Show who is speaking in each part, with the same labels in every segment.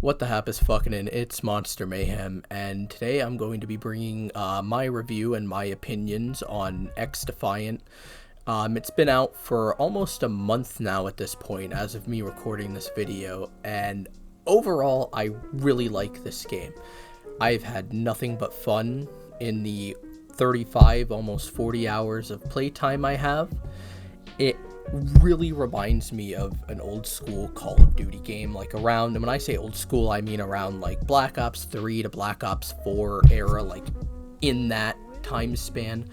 Speaker 1: What the hap is fucking in? It's Monster Mayhem, and today I'm going to be bringing my review and my opinions on XDefiant. It's been out for almost a month now at this point, as of me recording this video, and overall, I really like this game. I've had nothing but fun in the 35, almost 40 hours of playtime I have. It really reminds me of an old school Call of Duty game, like around, and when I say old school, I mean around like Black Ops 3 to Black Ops 4 era, like in that time span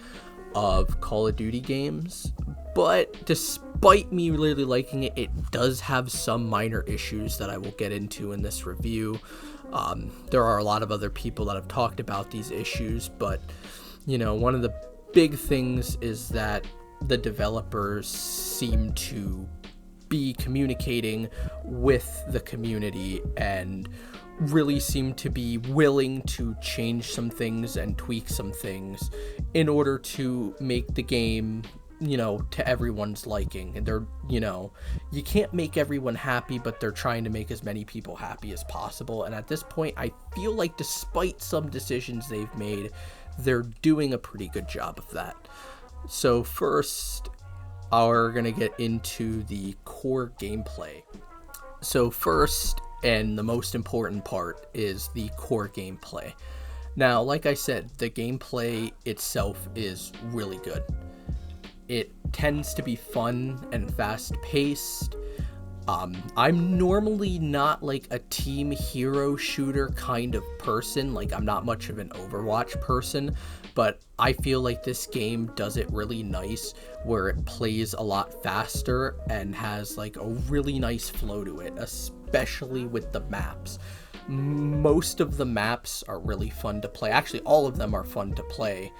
Speaker 1: of Call of Duty games. But despite me really liking it, it does have some minor issues that I will get into in this review. There are a lot of other people that have talked about these issues, but you know, one of the big things is that the developers seem to be communicating with the community and really seem to be willing to change some things and tweak some things in order to make the game, you know, to everyone's liking. And they're, you know, you can't make everyone happy, but they're trying to make as many people happy as possible. And at this point, I feel like despite some decisions they've made, they're doing a pretty good job of that. So first, we're going to get into the core gameplay. So first, and the most important part, is the core gameplay. Now, like I said, the gameplay itself is really good. It tends to be fun and fast-paced. I'm normally not like a team hero shooter kind of person. Like, I'm not much of an Overwatch person, but I feel like this game does it really nice, where it plays a lot faster and has like a really nice flow to it, especially with the maps. Most of the maps are really fun to play. Actually, all of them are fun to play.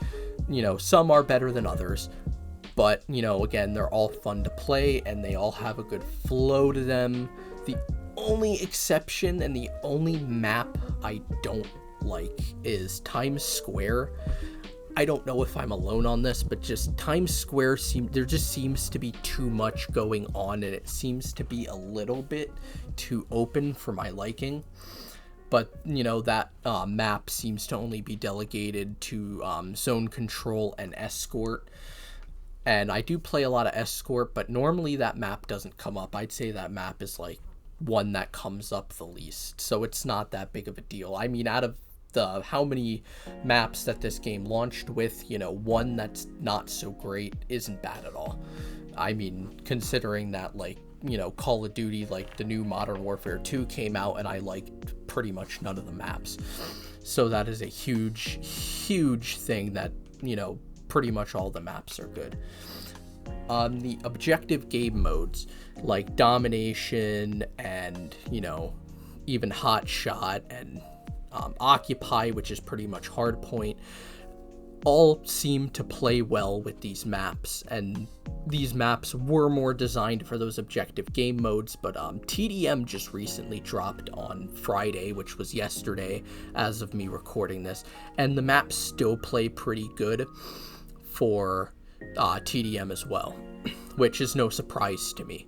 Speaker 1: You know, some are better than others. But, you know, again, they're all fun to play, and they all have a good flow to them. The only exception and the only map I don't like is Times Square. I don't know if I'm alone on this, but just Times Square, there just seems to be too much going on, and it seems to be a little bit too open for my liking. But, you know, that map seems to only be delegated to Zone Control and Escort. And I do play a lot of Escort, but normally that map doesn't come up. I'd say that map is like one that comes up the least, so it's not that big of a deal. I mean, out of the how many maps that this game launched with, you know, one that's not so great isn't bad at all. I mean, considering that, like, you know, Call of Duty, like the new Modern Warfare 2 came out, and I liked pretty much none of the maps. So that is a huge thing that, you know, pretty much all the maps are good. On the objective game modes, like Domination and, you know, even Hot Shot and Occupy, which is pretty much Hardpoint, all seem to play well with these maps, and these maps were more designed for those objective game modes, but TDM just recently dropped on Friday, which was yesterday as of me recording this, and the maps still play pretty good for TDM as well, which is no surprise to me.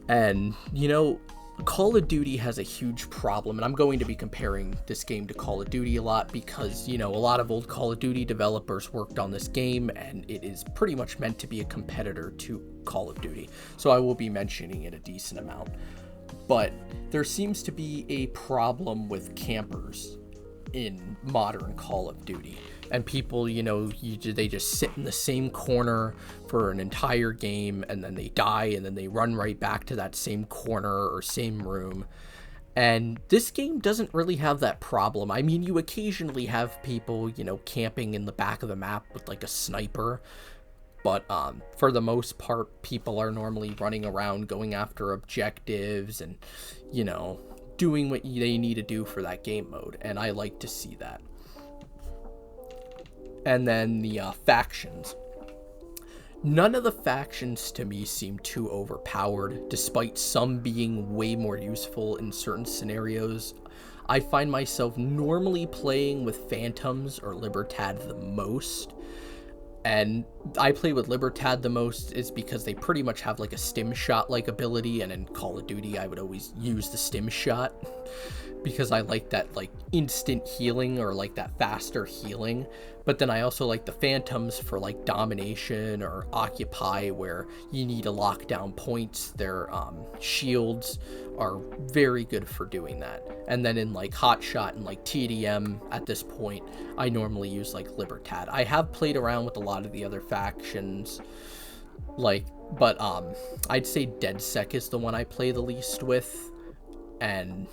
Speaker 1: And, you know, Call of Duty has a huge problem, and I'm going to be comparing this game to Call of Duty a lot because, you know, a lot of old Call of Duty developers worked on this game, and it is pretty much meant to be a competitor to Call of Duty, so I will be mentioning it a decent amount. But there seems to be a problem with campers in modern Call of Duty, and people, you know, they just sit in the same corner for an entire game, and then they die, and then they run right back to that same corner or same room. And this game doesn't really have that problem. I mean, you occasionally have people, you know, camping in the back of the map with like a sniper, but for the most part, people are normally running around going after objectives and, you know, doing what they need to do for that game mode, and I like to see that. And then the factions. None of the factions to me seem too overpowered, despite some being way more useful in certain scenarios. I find myself normally playing with Phantoms or Libertad the most, And I play with Libertad the most is because they pretty much have like a stim shot like ability, and in Call of Duty I would always use the stim shot because I like that like instant healing, or like that faster healing. But then I also like the Phantoms for like domination or occupy, where you need to lock down points. Their shields are very good for doing that. And then in like Hotshot and like TDM at this point, I normally use like Libertad. I have played around with a lot of the other factions, like, but I'd say DedSec is the one I play the least with. And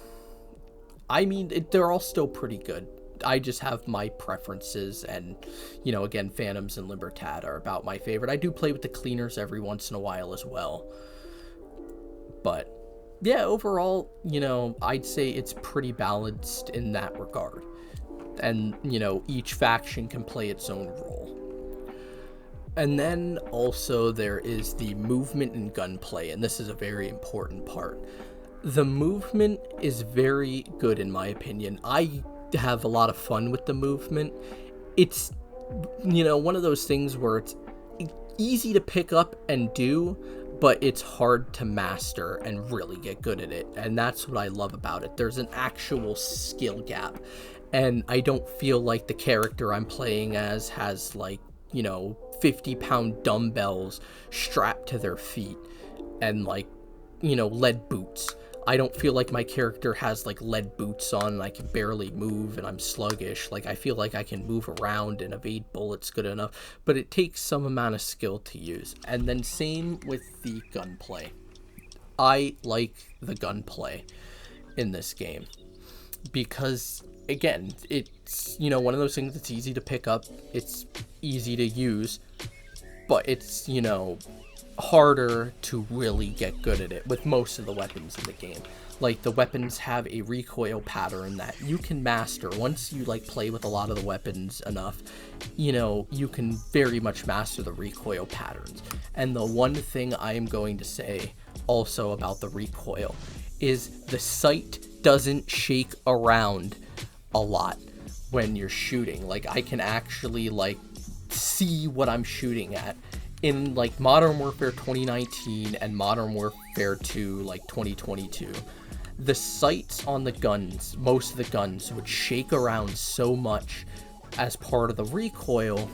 Speaker 1: I mean, they're all still pretty good. I just have my preferences, and, you know, again, Phantoms and Libertad are about my favorite. I do play with the cleaners every once in a while as well. But, yeah, overall, you know, I'd say it's pretty balanced in that regard. And, you know, each faction can play its own role. And then also there is the movement and gunplay, and this is a very important part. The movement is very good in my opinion. I have a lot of fun with the movement. It's, you know, one of those things where it's easy to pick up and do, but it's hard to master and really get good at it. And that's what I love about it. There's an actual skill gap. And I don't feel like the character I'm playing as has, like, you know, 50-pound dumbbells strapped to their feet and, like, you know, lead boots. I don't feel like my character has like lead boots on and I can barely move and I'm sluggish. Like, I feel like I can move around and evade bullets good enough, but it takes some amount of skill to use. And then same with the gunplay. I like the gunplay in this game because, again, it's, you know, one of those things that's easy to pick up, it's easy to use, but it's, you know, harder to really get good at it with most of the weapons in the game. Like, the weapons have a recoil pattern that you can master. Once you like play with a lot of the weapons enough, you know, you can very much master the recoil patterns. And the one thing I am going to say also about the recoil is the sight doesn't shake around a lot when you're shooting. Like, I can actually like see what I'm shooting at. In like Modern Warfare 2019 and Modern Warfare 2 like 2022, the sights on the guns, most of the guns, would shake around so much as part of the recoil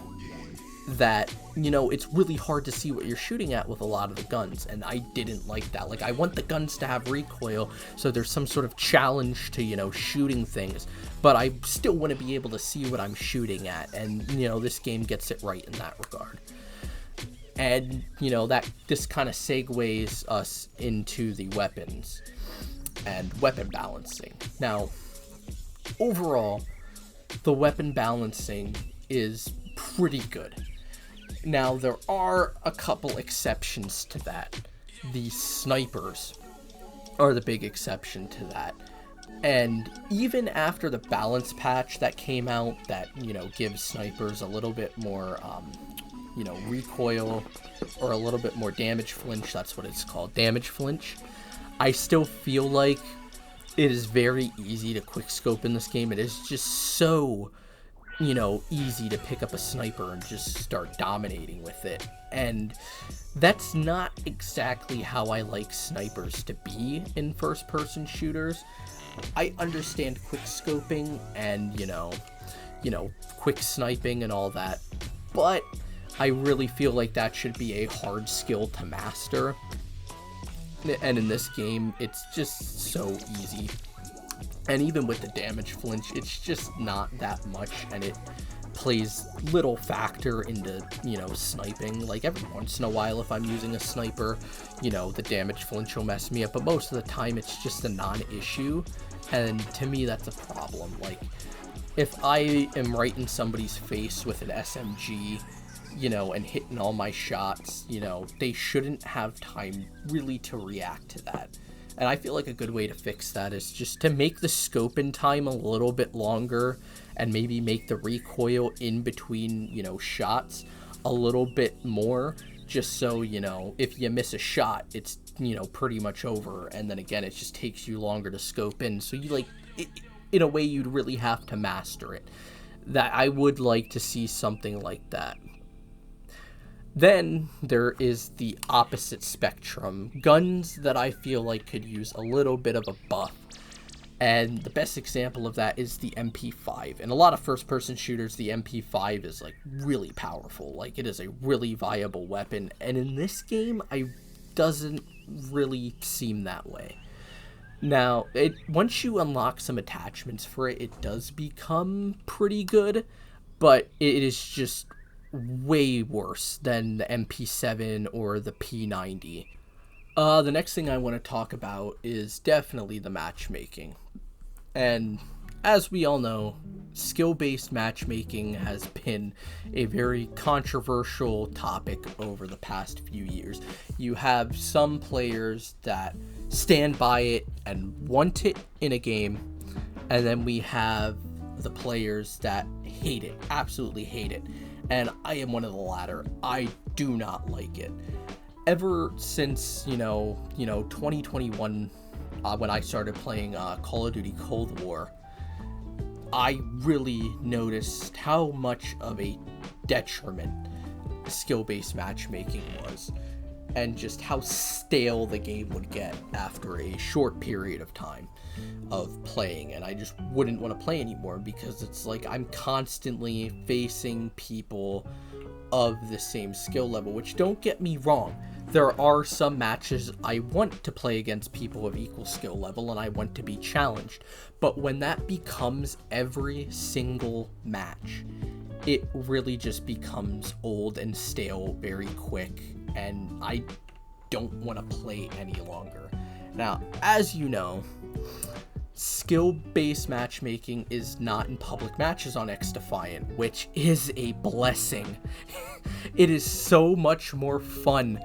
Speaker 1: that, you know, it's really hard to see what you're shooting at with a lot of the guns. And I didn't like that. Like, I want the guns to have recoil so there's some sort of challenge to, you know, shooting things, but I still want to be able to see what I'm shooting at. And, you know, this game gets it right in that regard. And, you know, this kind of segues us into the weapons and weapon balancing. Now, overall, the weapon balancing is pretty good. Now, there are a couple exceptions to that. The snipers are the big exception to that. And even after the balance patch that came out that, you know, gives snipers a little bit more, you know, recoil, or a little bit more damage flinch, that's what it's called, damage flinch, I still feel like it is very easy to quickscope in this game. It is just so, you know, easy to pick up a sniper and just start dominating with it. And that's not exactly how I like snipers to be in first-person shooters. I understand quickscoping and, you know, quick sniping and all that, but I really feel like that should be a hard skill to master. And in this game, it's just so easy. And even with the damage flinch, it's just not that much, and it plays little factor into, you know, sniping. Like, every once in a while, if I'm using a sniper, you know, the damage flinch will mess me up, but most of the time it's just a non-issue, and to me that's a problem. Like, if I am right in somebody's face with an SMG, you know, and hitting all my shots, you know, they shouldn't have time really to react to that. And I feel like a good way to fix that is just to make the scope in time a little bit longer, and maybe make the recoil in between, you know, shots a little bit more, just so, you know, if you miss a shot, it's, you know, pretty much over, and then again, it just takes you longer to scope in, so you, like, in a way, you'd really have to master it. That I would like to see something like that. Then there is the opposite spectrum, guns that I feel like could use a little bit of a buff. And the best example of that is the MP5. In a lot of first-person shooters, the MP5 is like really powerful. Like, it is a really viable weapon. And in this game, it doesn't really seem that way. Now, once you unlock some attachments for it, it does become pretty good, but it is just way worse than the MP7 or the P90. The next thing I want to talk about is definitely the matchmaking. And as we all know, skill-based matchmaking has been a very controversial topic over the past few years. You have some players that stand by it and want it in a game, and then we have the players that hate it, absolutely hate it. And I am one of the latter. I do not like it. Ever since, 2021, when I started playing Call of Duty Cold War, I really noticed how much of a detriment skill-based matchmaking was, and just how stale the game would get after a short period of time of playing, and I just wouldn't want to play anymore because it's like I'm constantly facing people of the same skill level, which, don't get me wrong, there are some matches I want to play against people of equal skill level and I want to be challenged, but when that becomes every single match, it really just becomes old and stale very quick, and I don't want to play any longer. Now, as you know, skill-based matchmaking is not in public matches on XDefiant, which is a blessing. It is so much more fun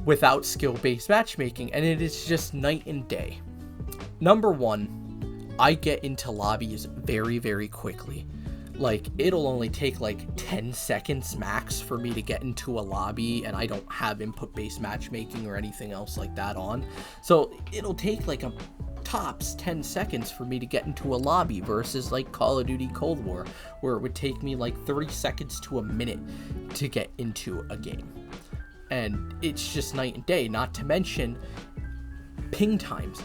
Speaker 1: without skill-based matchmaking, and it is just night and day. Number one, I get into lobbies very, very quickly. Like, it'll only take like 10 seconds max for me to get into a lobby, and I don't have input-based matchmaking or anything else like that on. So it'll take like a tops 10 seconds for me to get into a lobby versus like Call of Duty Cold War, where it would take me like 30 seconds to a minute to get into a game. And it's just night and day, not to mention ping times.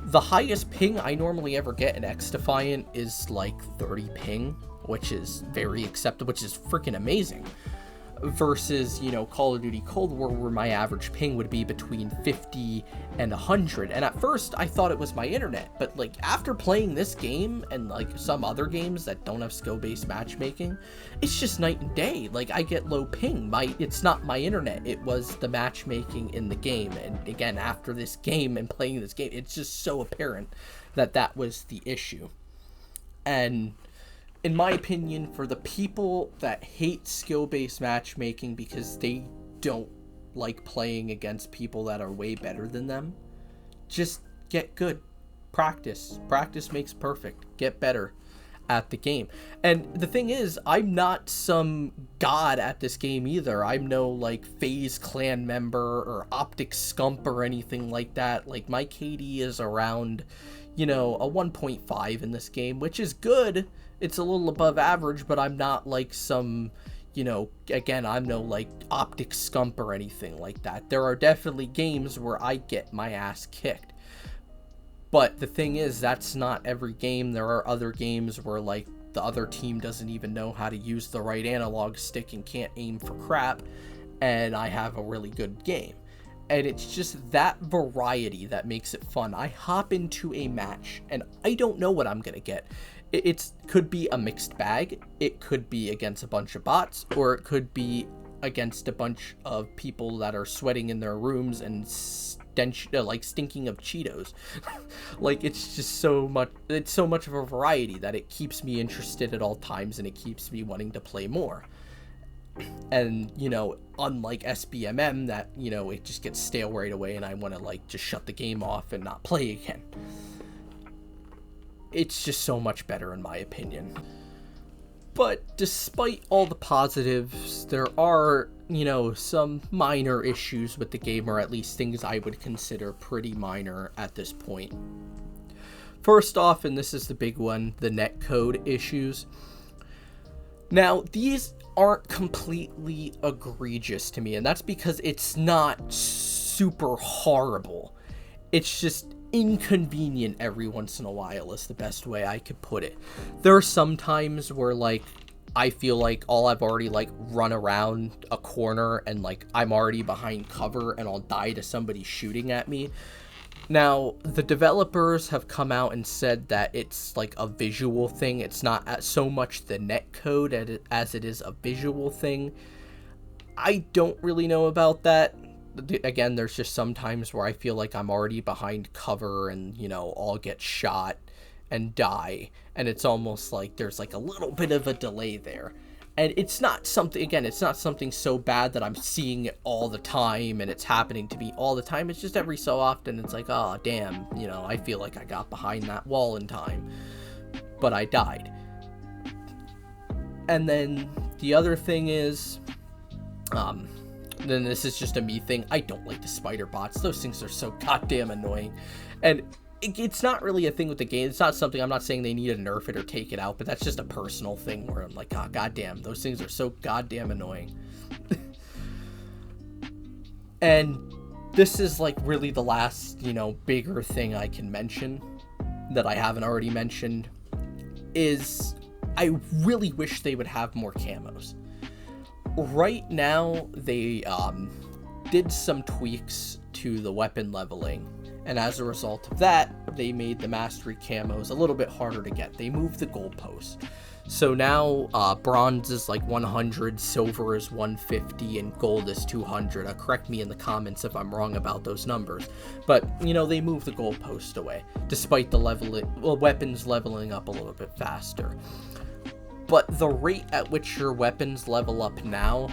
Speaker 1: The highest ping I normally ever get in XDefiant is like 30 ping, which is very acceptable, which is freaking amazing. Versus, Call of Duty Cold War, where my average ping would be between 50 and 100. And at first, I thought it was my internet. But, like, after playing this game and, like, some other games that don't have skill-based matchmaking, it's just night and day. Like, I get low ping. It's not my internet. It was the matchmaking in the game. And, again, after this game and playing this game, it's just so apparent that that was the issue. And in my opinion, for the people that hate skill-based matchmaking because they don't like playing against people that are way better than them, just get good. Practice. Practice makes perfect. Get better at the game. And the thing is, I'm not some god at this game either. I'm no, like, FaZe clan member or Optic Scump or anything like that. Like, my KD is around, a 1.5 in this game, which is good. It's a little above average, but I'm not like some, again, I'm no like Optic Scump or anything like that. There are definitely games where I get my ass kicked. But the thing is, that's not every game. There are other games where like the other team doesn't even know how to use the right analog stick and can't aim for crap, and I have a really good game. And it's just that variety that makes it fun. I hop into a match and I don't know what I'm gonna get. It could be a mixed bag. It could be against a bunch of bots, or it could be against a bunch of people that are sweating in their rooms and stinking of Cheetos. Like, it's just so much. It's so much of a variety that it keeps me interested at all times, and it keeps me wanting to play more. And unlike SBMM, that it just gets stale right away, and I want to like just shut the game off and not play again. It's just so much better in my opinion. But despite all the positives, there are, some minor issues with the game, or at least things I would consider pretty minor at this point. First off, and this is the big one, the netcode issues. Now, these aren't completely egregious to me, and that's because it's not super horrible. It's just inconvenient every once in a while is the best way I could put it. There are some times where, like, I feel like I've already, like, run around a corner and, like, I'm already behind cover and I'll die to somebody shooting at me. Now, the developers have come out and said that it's, like, a visual thing. It's not so much the netcode as it is a visual thing. I don't really know about that. Again, there's just some times where I feel like I'm already behind cover and, you know, I'll get shot and die. And it's almost like there's, like, a little bit of a delay there. And it's not something, again, it's not something so bad that I'm seeing it all the time and it's happening to me all the time. It's just every so often it's like, oh, damn, you know, I feel like I got behind that wall in time, but I died. And then the other thing is, then this is just a me thing. I don't like the spider bots. Those things are so goddamn annoying. And it's not really a thing with the game. It's not something, I'm not saying they need to nerf it or take it out, but that's just a personal thing where I'm like, oh, goddamn, those things are so goddamn annoying. And this is, like, really the last, you know, bigger thing I can mention that I haven't already mentioned is I really wish they would have more camos. Right now, they did some tweaks to the weapon leveling. And as a result of that, they made the mastery camos a little bit harder to get. They moved the goalposts. So now bronze is like 100, silver is 150, and gold is 200. Correct me in the comments if I'm wrong about those numbers. But, you know, they moved the goalpost away, despite the weapons leveling up a little bit faster. But the rate at which your weapons level up now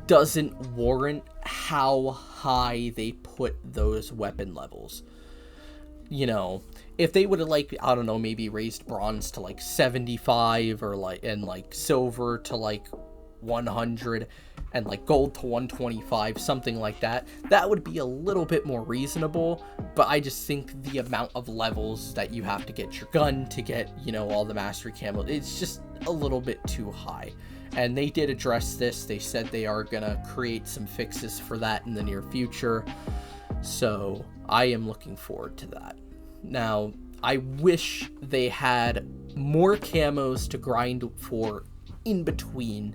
Speaker 1: doesn't warrant how high they put those weapon levels. You know, if they would have, like, I don't know, maybe raised bronze to like 75 or like, and like silver to like 100 and like gold to 125, something like that, that would be a little bit more reasonable. But I just think the amount of levels that you have to get your gun to get, you know, all the mastery camo, it's just a little bit too high. And they did address this. They said they are gonna create some fixes for that in the near future. So I am looking forward to that. Now, I wish they had more camos to grind for in between,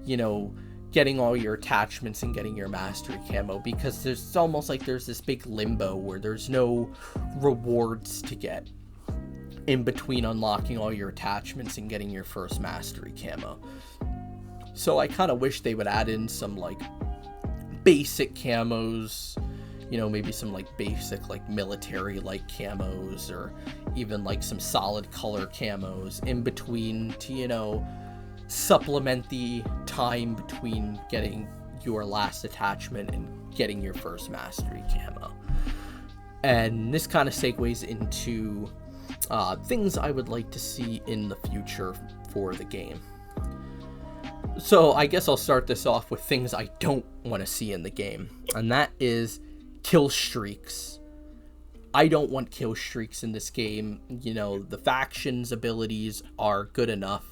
Speaker 1: you know, getting all your attachments and getting your mastery camo, because it's almost like there's this big limbo where there's no rewards to get in between unlocking all your attachments and getting your first mastery camo. So I kind of wish they would add in some, like, basic camos, you know, maybe some, like, basic, like, military-like camos, or even, like, some solid color camos in between to, you know, supplement the time between getting your last attachment and getting your first mastery camo. And this kind of segues into things I would like to see in the future for the game. So I guess I'll start this off with things I don't want to see in the game, and that is kill streaks. I don't want kill streaks in this game. You know, the factions' abilities are good enough,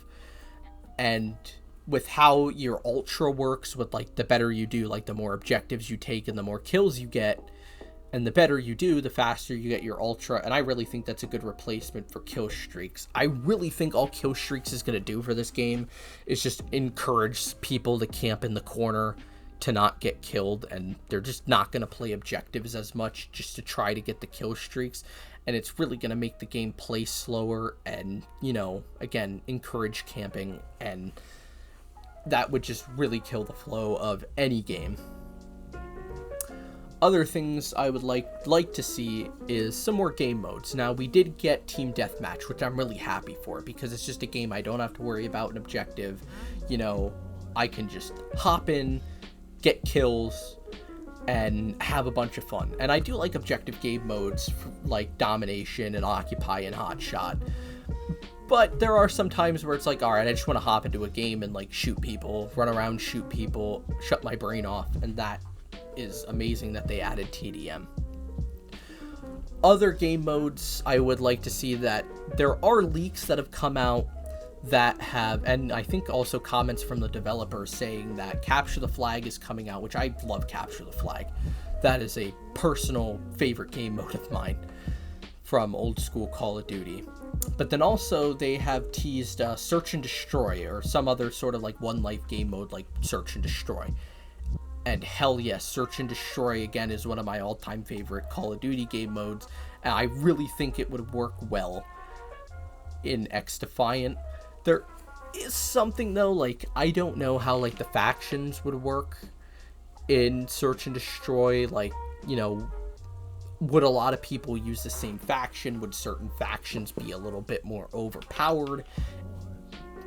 Speaker 1: and with how your ultra works, with, like, the better you do, like, the more objectives you take and the more kills you get, and the better you do, the faster you get your ultra, and I really think that's a good replacement for kill streaks. I really think all kill streaks is going to do for this game is just encourage people to camp in the corner to not get killed, and they're just not going to play objectives as much just to try to get the kill streaks, and it's really going to make the game play slower and, you know, again, encourage camping, and that would just really kill the flow of any game. Other things I would like to see is some more game modes. Now, we did get Team Deathmatch, which I'm really happy for, because it's just a game I don't have to worry about an objective. You know, I can just hop in, get kills, and have a bunch of fun. And I do like objective game modes like Domination and Occupy and Hotshot. But there are some times where it's like, alright, I just want to hop into a game and, like, shoot people, run around, shoot people, shut my brain off, and that is amazing that they added TDM. Other game modes I would like to see, that there are leaks that have come out that have, and I think also comments from the developers saying that Capture the Flag is coming out, which I love Capture the Flag. That is a personal favorite game mode of mine from old school Call of Duty. But then also they have teased Search and Destroy, or some other sort of like one life game mode like Search and Destroy. And hell yes, Search and Destroy again is one of my all-time favorite Call of Duty game modes, and I really think it would work well in XDefiant. There is something though, like I don't know how like the factions would work in Search and Destroy. Like, you know, would a lot of people use the same faction? Would certain factions be a little bit more overpowered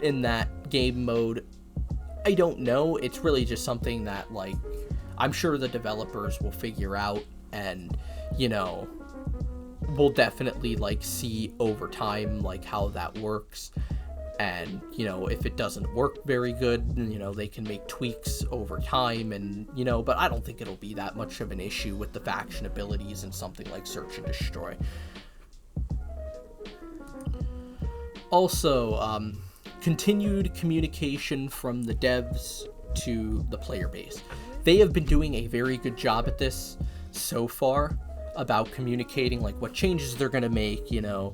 Speaker 1: in that game mode? I don't know. It's really just something that, like, I'm sure the developers will figure out, and, you know, we'll definitely, like, see over time, like, how that works. And, you know, if it doesn't work very good, you know, they can make tweaks over time, and, you know, but I don't think it'll be that much of an issue with the faction abilities in something like Search and Destroy. Also, continued communication from the devs to the player base. They have been doing a very good job at this so far about communicating, like, what changes they're going to make, you know,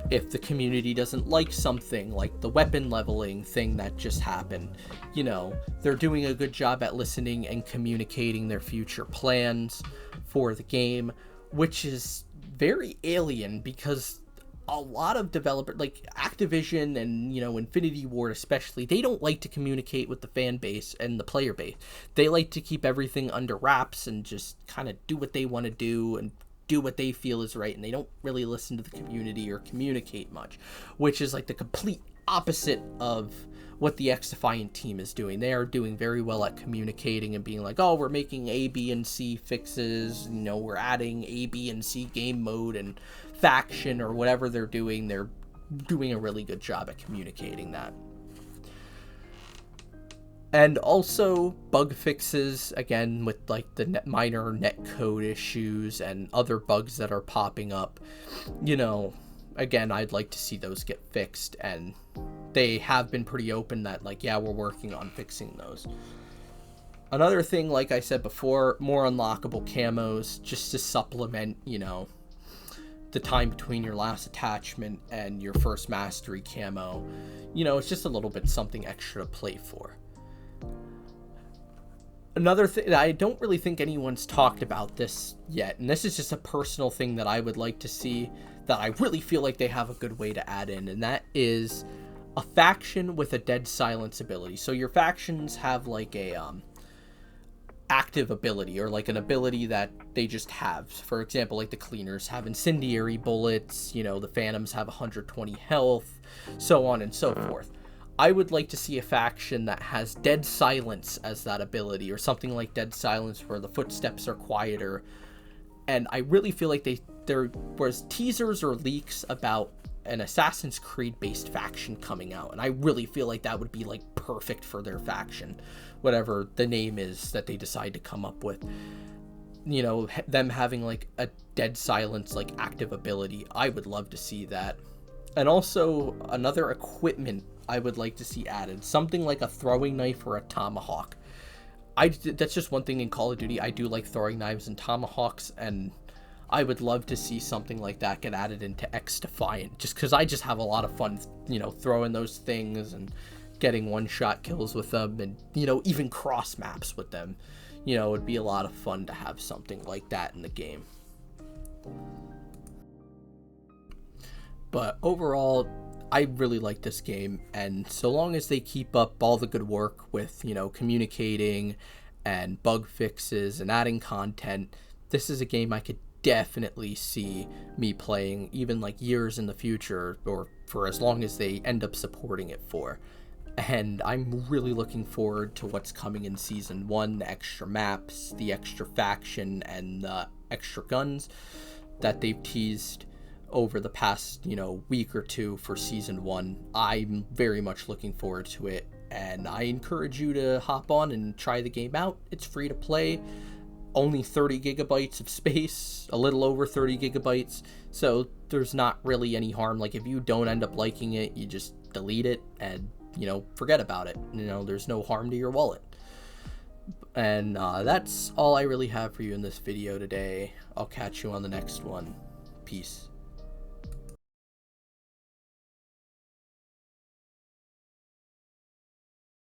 Speaker 1: if the community doesn't like something, like the weapon leveling thing that just happened, you know, they're doing a good job at listening and communicating their future plans for the game, which is very alien because a lot of developers, like Activision and, you know, Infinity Ward especially, they don't like to communicate with the fan base and the player base. They like to keep everything under wraps and just kind of do what they want to do and do what they feel is right, and they don't really listen to the community or communicate much, which is like the complete opposite of what the XDefiant team is doing. They are doing very well at communicating and being like, oh, we're making A, B, and C fixes, you know, we're adding A, B, and C game mode and faction or whatever they're doing. They're doing a really good job at communicating that. And also bug fixes, again, with like the minor netcode issues and other bugs that are popping up. You know, again, I'd like to see those get fixed, and they have been pretty open that, like, yeah, we're working on fixing those. Another thing, like I said before, more unlockable camos just to supplement, you know, the time between your last attachment and your first mastery camo. You know, it's just a little bit something extra to play for. Another thing, I don't really think anyone's talked about this yet, and this is just a personal thing that I would like to see, that I really feel like they have a good way to add in, and that is a faction with a dead silence ability. So your factions have like a active ability, or like an ability that they just have. For example, like the cleaners have incendiary bullets, you know, the phantoms have 120 health, so on and so forth. I would like to see a faction that has dead silence as that ability, or something like dead silence where the footsteps are quieter. And I really feel like there was teasers or leaks about an Assassin's Creed based faction coming out, and I really feel like that would be like perfect for their faction, whatever the name is that they decide to come up with. You know, them having like a dead silence like active ability, I would love to see that. And also another equipment I would like to see added, something like a throwing knife or a tomahawk. That's just one thing in Call of Duty. I do like throwing knives and tomahawks, and I would love to see something like that get added into XDefiant, just because I just have a lot of fun, you know, throwing those things and getting one-shot kills with them, and, you know, even cross maps with them. You know, it'd be a lot of fun to have something like that in the game. But overall, I really like this game, and so long as they keep up all the good work with, you know, communicating and bug fixes and adding content, this is a game I could definitely see me playing even like years in the future, or for as long as they end up supporting it for. And I'm really looking forward to what's coming in Season 1, the extra maps, the extra faction, and the extra guns that they've teased over the past, you know, week or two for Season 1. I'm very much looking forward to it, and I encourage you to hop on and try the game out. It's free to play. only 30 gigabytes of space, a little over 30 gigabytes, so there's not really any harm. Like, if you don't end up liking it, you just delete it and, you know, forget about it. You know, there's no harm to your wallet. And that's all I really have for you in this video today. I'll catch you on the next one. Peace.